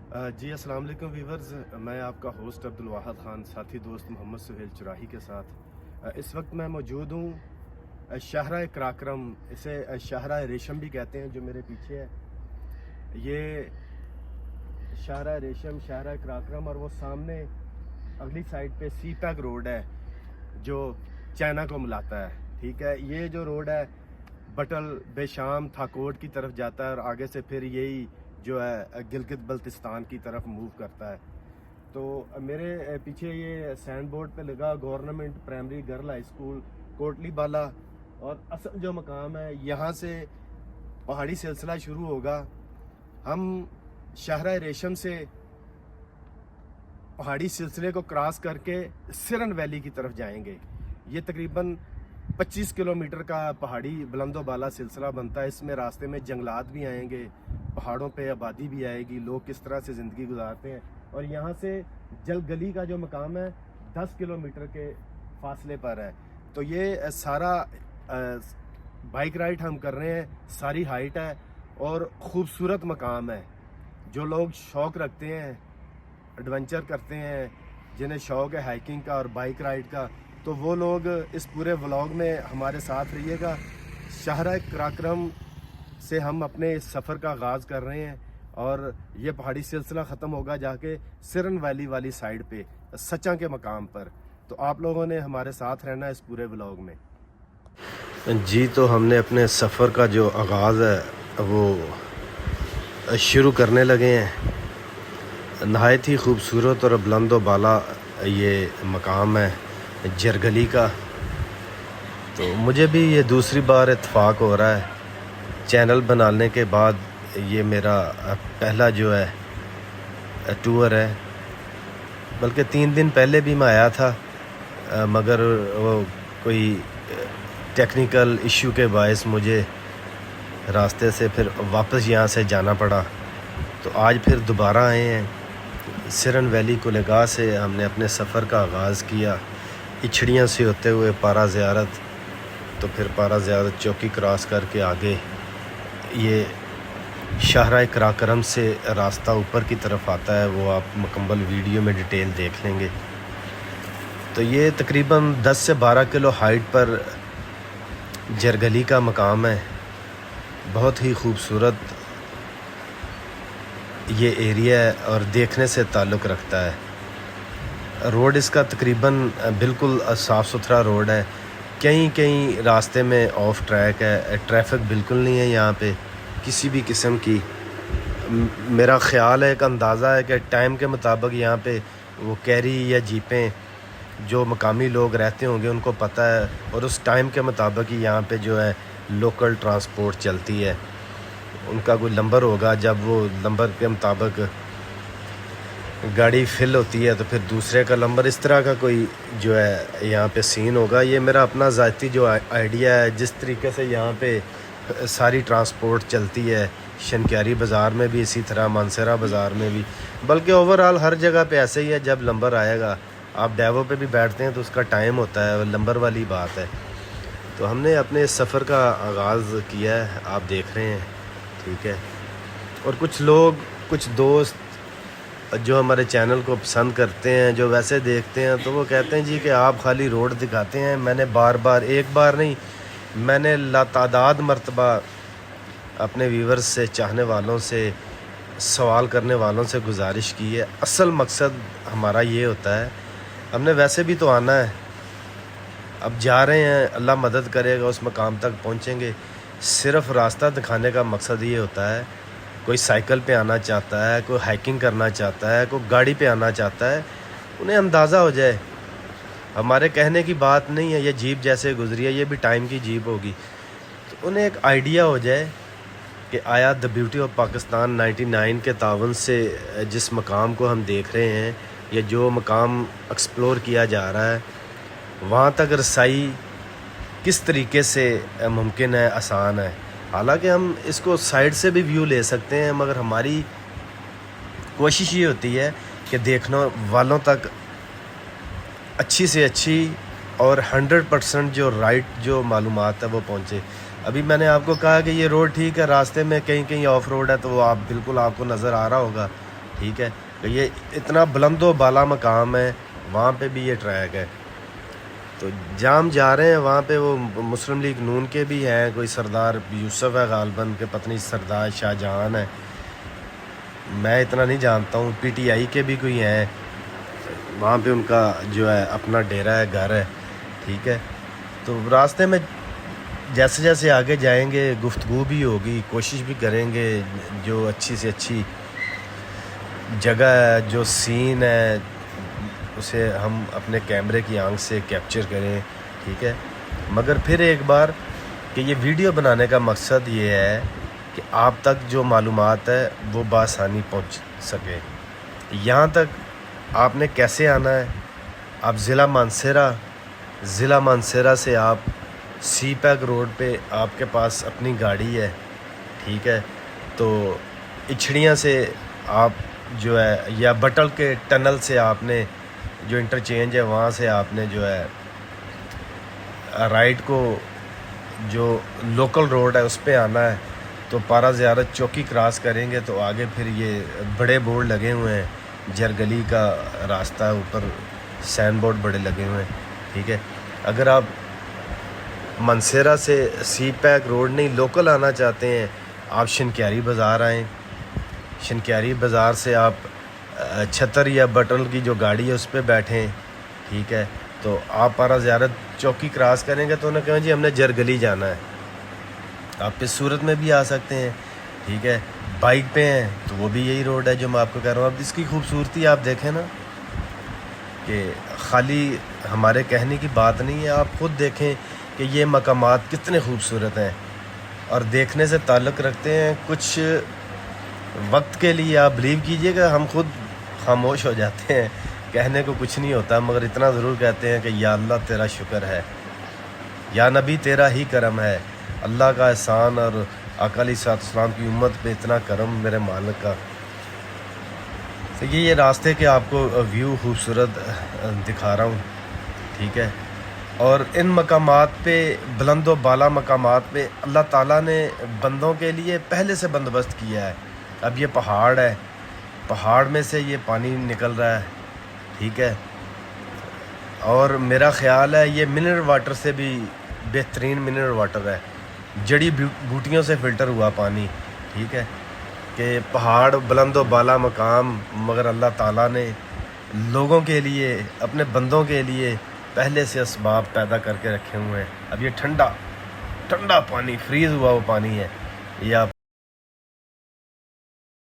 جی अस्सलाम वालेकुम व्यूवर्स, मैं आपका होस्ट अब्दुल वाहद ख़ान साथी दोस्त मोहम्मद सुहेल चुराही के साथ इस वक्त मैं मौजूद हूँ शाहरा कराक्रम, इसे शाहरा रेशम भी कहते हैं। जो मेरे पीछे है ये शाहरा रेशम, शाहरा कराक्रम, और वो सामने अगली साइड पे सी पैक रोड है जो चाइना को मिलाता है। ठीक है, ये जो रोड है बटल बेशाम थाकोट की तरफ जाता है और आगे से फिर यही जो है गिलगित बल्तिस्तान की तरफ मूव करता है। तो मेरे पीछे ये साइन बोर्ड पे लगा government primary girl high school Kotli Bala, और असल जो मकाम है यहाँ से पहाड़ी सिलसिला शुरू होगा। हम शाहरा रेशम से पहाड़ी सिलसिले को क्रॉस करके सिरन वैली की तरफ जाएंगे। ये तकरीबन 25 किलोमीटर का पहाड़ी बुलंदो बाला सिलसिला बनता है। इसमें रास्ते में जंगलात भी आएंगे, पहाड़ों पे आबादी भी आएगी, लोग किस तरह से ज़िंदगी गुजारते हैं। और यहाँ से जल गली का जो मकाम है 10 किलोमीटर के फासले पर है। तो ये सारा बाइक राइड हम कर रहे हैं, सारी हाइट है और ख़ूबसूरत मकाम है। जो लोग शौक़ रखते हैं, एडवेंचर करते हैं, जिन्हें शौक़ है हाइकिंग का और बाइक राइड का, तो वो लोग इस पूरे व्लॉग में हमारे साथ रहिएगा। शाहरा कराक्रम से हम अपने इस सफ़र का आगाज़ कर रहे हैं और ये पहाड़ी सिलसिला ख़त्म होगा जाके सिरन वैली वाली साइड पे सचा के मकाम पर। तो आप लोगों ने हमारे साथ रहना इस पूरे व्लॉग में। जी, तो हमने अपने सफ़र का जो आगाज़ है वो शुरू करने लगे हैं। नहायत ही खूबसूरत और बुलंदो बाला ये मकाम है जरगली का। तो मुझे भी ये दूसरी बार इत्तेफाक हो रहा है चैनल बनाने के बाद। ये मेरा पहला जो है टूर है, बल्कि 3 दिन पहले भी मैं आया था, मगर वो कोई टेक्निकल इश्यू के बायस मुझे रास्ते से फिर वापस यहाँ से जाना पड़ा। तो आज फिर दोबारा आए हैं सिरन वैली कुलेगाह से। हमने अपने सफ़र का आगाज़ किया इछड़ियाँ से होते हुए पारा ज़ियारत, तो फिर पारा ज़ियारत चौकी क्रॉस करके आगे ये शाहरा कराक्रम से रास्ता ऊपर की तरफ आता है। वो आप मुकम्मल वीडियो में डिटेल देख लेंगे। तो ये तकरीबन 10 से 12 किलो हाइट पर जरगली का मकाम है। बहुत ही खूबसूरत ये एरिया है और देखने से ताल्लुक़ रखता है। रोड इसका तकरीबन बिल्कुल साफ़ सुथरा रोड है। कहीं कहीं रास्ते में ऑफ ट्रैक है, ट्रैफिक बिल्कुल नहीं है यहाँ पे किसी भी किस्म की। मेरा ख़्याल है, एक अंदाज़ा है कि टाइम के मुताबिक यहाँ पे वो कैरी या जीपें जो मकामी लोग रहते होंगे उनको पता है, और उस टाइम के मुताबिक ही यहाँ पे जो है लोकल ट्रांसपोर्ट चलती है। उनका कोई नंबर होगा, जब वो नंबर के मुताबिक गाड़ी फिल होती है तो फिर दूसरे का नंबर, इस तरह का कोई जो है यहाँ पे सीन होगा। ये मेरा अपना ज़ाती जो आइडिया है, जिस तरीके से यहाँ पे सारी ट्रांसपोर्ट चलती है। शनक्यारी बाज़ार में भी इसी तरह, मानसरा बाज़ार में भी, बल्कि ओवरऑल हर जगह पे ऐसे ही है। जब नंबर आएगा, आप डेवो पे भी बैठते हैं तो उसका टाइम होता है, नंबर वाली बात है। तो हमने अपने सफ़र का आगाज़ किया है, आप देख रहे हैं, ठीक है। और कुछ लोग, कुछ दोस्त जो हमारे चैनल को पसंद करते हैं, जो वैसे देखते हैं, तो वो कहते हैं जी कि आप खाली रोड दिखाते हैं। मैंने बार बार, एक बार नहीं, मैंने लातादाद मरतबा अपने व्यूवर्स से, चाहने वालों से, सवाल करने वालों से गुजारिश की है। असल मकसद हमारा ये होता है, हमने वैसे भी तो आना है, अब जा रहे हैं, अल्लाह मदद करेगा उस मकाम तक पहुँचेंगे। सिर्फ़ रास्ता दिखाने का मकसद ये होता है। कोई साइकिल पे आना चाहता है, कोई हाइकिंग करना चाहता है, कोई गाड़ी पे आना चाहता है, उन्हें अंदाज़ा हो जाए। हमारे कहने की बात नहीं है, ये जीप जैसे गुजरी है, ये भी टाइम की जीप होगी, तो उन्हें एक आइडिया हो जाए कि आया द ब्यूटी ऑफ पाकिस्तान 99 के तावन से जिस मकाम को हम देख रहे हैं, या जो मकाम एक्सप्लोर किया जा रहा है, वहाँ तक रसाई किस तरीके से मुमकिन है, आसान है। हालांकि हम इसको साइड से भी व्यू ले सकते हैं, मगर हमारी कोशिश ये होती है कि देखने वालों तक अच्छी से अच्छी और 100% जो राइट जो मालूमात है वो पहुँचे। अभी मैंने आपको कहा कि ये रोड ठीक है, रास्ते में कहीं कहीं ऑफ रोड है, तो वो आप बिल्कुल आपको नज़र आ रहा होगा। ٹھیک ہے، کہ یہ اتنا بلند و بالا مقام ہے، وہاں پہ بھی یہ ٹریک ہے۔ تو جہاں ہم جا رہے ہیں وہاں پہ وہ مسلم لیگ نون کے بھی ہیں، کوئی سردار یوسف ہے غالباً کہ پتہ نہیں سردار شاہ جہان ہے، میں اتنا نہیں جانتا ہوں، پی ٹی آئی کے بھی کوئی ہیں، وہاں پہ ان کا جو ہے اپنا ڈیرا ہے، گھر ہے، ٹھیک ہے۔ تو راستے میں جیسے جیسے آگے جائیں گے گفتگو بھی ہوگی، کوشش بھی کریں گے جو اچھی سے اچھی جگہ ہے، جو سین ہے، اسے ہم اپنے کیمرے کی آنکھ سے کیپچر کریں، ٹھیک ہے۔ مگر پھر ایک بار کہ یہ ویڈیو بنانے کا مقصد یہ ہے کہ آپ تک جو معلومات ہے وہ بآسانی پہنچ سکے۔ یہاں تک آپ نے کیسے آنا ہے؟ آپ ضلع مانسہرہ سے آپ سی پیک روڈ پہ آپ کے پاس اپنی گاڑی ہے، ٹھیک ہے، تو اچھڑیاں سے آپ جو ہے یا بٹل کے ٹنل سے آپ نے جو انٹرچینج ہے وہاں سے آپ نے جو ہے رائٹ کو جو لوکل روڈ ہے اس پہ آنا ہے۔ تو پارا زیارت چوکی کراس کریں گے تو آگے پھر یہ بڑے بورڈ لگے ہوئے ہیں، جرگلی کا راستہ ہے، اوپر سائن بورڈ بڑے لگے ہوئے ہیں، ٹھیک ہے۔ اگر آپ منسیرہ سے سی پیک روڈ نہیں لوکل آنا چاہتے ہیں، آپ شنکیاری بازار آئیں، شنکیاری بازار سے آپ چھتر یا بٹل کی جو گاڑی ہے اس پہ بیٹھیں، ٹھیک ہے۔ تو آپ پارا زیارت چوکی کراس کریں گے تو انہیں کہیں جی ہم نے جرگلی جانا ہے، آپ اس صورت میں بھی آ سکتے ہیں، ٹھیک ہے۔ بائک پہ ہیں تو وہ بھی یہی روڈ ہے جو میں آپ کو کہہ رہا ہوں۔ اب اس کی خوبصورتی آپ دیکھیں نا، کہ خالی ہمارے کہنے کی بات نہیں ہے، آپ خود دیکھیں کہ یہ مقامات کتنے خوبصورت ہیں اور دیکھنے سے تعلق رکھتے ہیں۔ کچھ وقت کے لیے آپ بلیو کیجئے گا ہم خود خاموش ہو جاتے ہیں، کہنے کو کچھ نہیں ہوتا، مگر اتنا ضرور کہتے ہیں کہ یا اللہ تیرا شکر ہے، یا نبی تیرا ہی کرم ہے، اللہ کا احسان اور آقا علیہ الصلوۃ والسلام کی امت پہ اتنا کرم میرے مالک کا۔ تو یہ راستے کے آپ کو ویو خوبصورت دکھا رہا ہوں، ٹھیک ہے۔ اور ان مقامات پہ بلند و بالا مقامات پہ اللہ تعالیٰ نے بندوں کے لیے پہلے سے بندوبست کیا ہے۔ اب یہ پہاڑ ہے، پہاڑ میں سے یہ پانی نکل رہا ہے، ٹھیک ہے، اور میرا خیال ہے یہ منرل واٹر سے بھی بہترین منرل واٹر ہے، جڑی بوٹیوں سے فلٹر ہوا پانی، ٹھیک ہے۔ کہ پہاڑ بلند و بالا مقام، مگر اللہ تعالیٰ نے لوگوں کے لیے، اپنے بندوں کے لیے پہلے سے اسباب پیدا کر کے رکھے ہوئے ہیں۔ اب یہ ٹھنڈا پانی، فریز ہوا وہ پانی ہے، یہ آپ